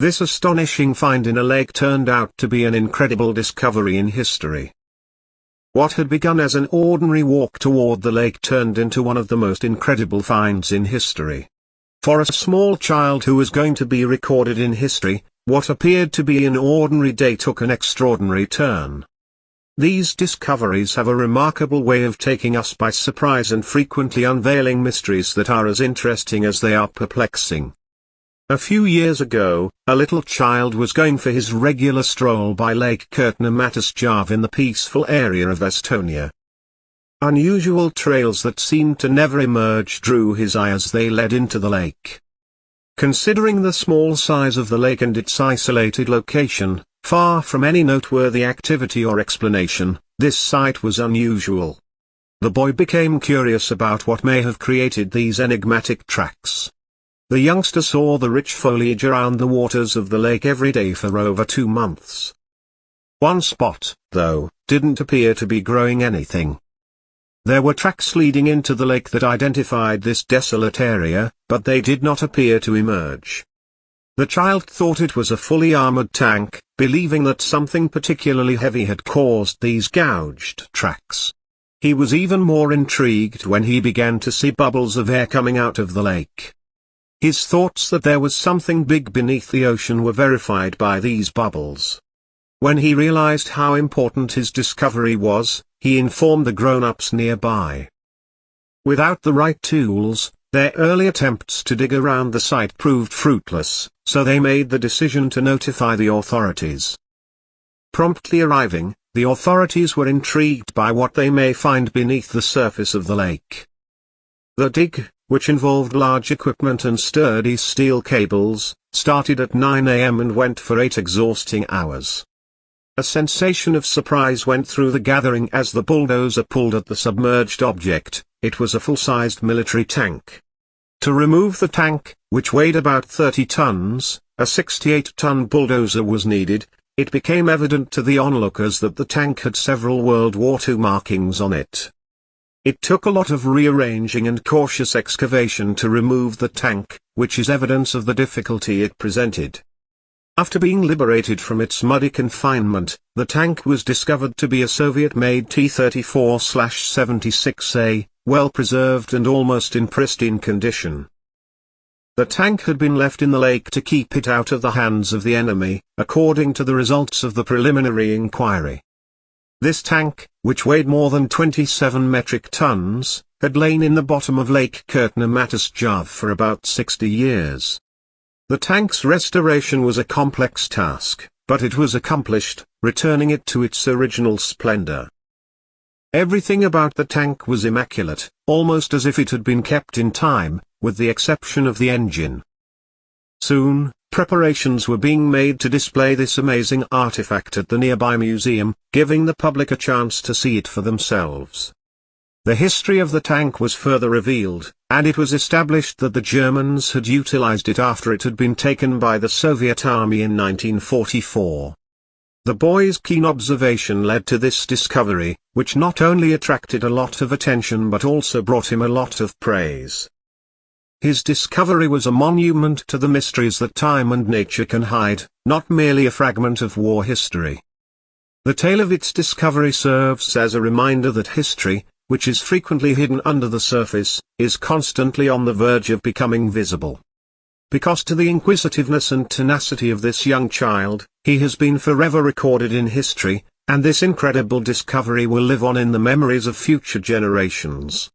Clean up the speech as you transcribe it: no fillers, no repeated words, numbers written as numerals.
This astonishing find in a lake turned out to be an incredible discovery in history. What had begun as an ordinary walk toward the lake turned into one of the most incredible finds in history. For a small child who was going to be recorded in history, what appeared to be an ordinary day took an extraordinary turn. These discoveries have a remarkable way of taking us by surprise and frequently unveiling mysteries that are as interesting as they are perplexing. A few years ago, a little child was going for his regular stroll by Lake Bracciano in the peaceful area of Estonia. Unusual trails that seemed to never emerge drew his eye as they led into the lake. Considering the small size of the lake and its isolated location, far from any noteworthy activity or explanation, this sight was unusual. The boy became curious about what may have created these enigmatic tracks. The youngster saw the rich foliage around the waters of the lake every day for over 2 months. One spot, though, didn't appear to be growing anything. There were tracks leading into the lake that identified this desolate area, but they did not appear to emerge. The child thought it was a fully armored tank, believing that something particularly heavy had caused these gouged tracks. He was even more intrigued when he began to see bubbles of air coming out of the lake. His thoughts that there was something big beneath the ocean were verified by these bubbles. When he realized how important his discovery was, he informed the grown-ups nearby. Without the right tools, their early attempts to dig around the site proved fruitless, so they made the decision to notify the authorities. Promptly arriving, the authorities were intrigued by what they may find beneath the surface of the lake. The dig, which involved large equipment and sturdy steel cables, started at 9 a.m. and went for 8 exhausting hours. A sensation of surprise went through the gathering as the bulldozer pulled at the submerged object. It was a full-sized military tank. To remove the tank, which weighed about 30 tons, a 68-ton bulldozer was needed. It became evident to the onlookers that the tank had several World War II markings on it. It took a lot of rearranging and cautious excavation to remove the tank, which is evidence of the difficulty it presented. After being liberated from its muddy confinement, the tank was discovered to be a Soviet-made T-34/76A, well preserved and almost in pristine condition. The tank had been left in the lake to keep it out of the hands of the enemy, according to the results of the preliminary inquiry. This tank, which weighed more than 27 metric tons, had lain in the bottom of Lake Bracciano for about 60 years. The tank's restoration was a complex task, but it was accomplished, returning it to its original splendor. Everything about the tank was immaculate, almost as if it had been kept in time, with the exception of the engine. Soon, preparations were being made to display this amazing artifact at the nearby museum, giving the public a chance to see it for themselves. The history of the tank was further revealed, and it was established that the Germans had utilized it after it had been taken by the Soviet Army in 1944. The boy's keen observation led to this discovery, which not only attracted a lot of attention but also brought him a lot of praise. His discovery was a monument to the mysteries that time and nature can hide, not merely a fragment of war history. The tale of its discovery serves as a reminder that history, which is frequently hidden under the surface, is constantly on the verge of becoming visible. Because to the inquisitiveness and tenacity of this young child, he has been forever recorded in history, and this incredible discovery will live on in the memories of future generations.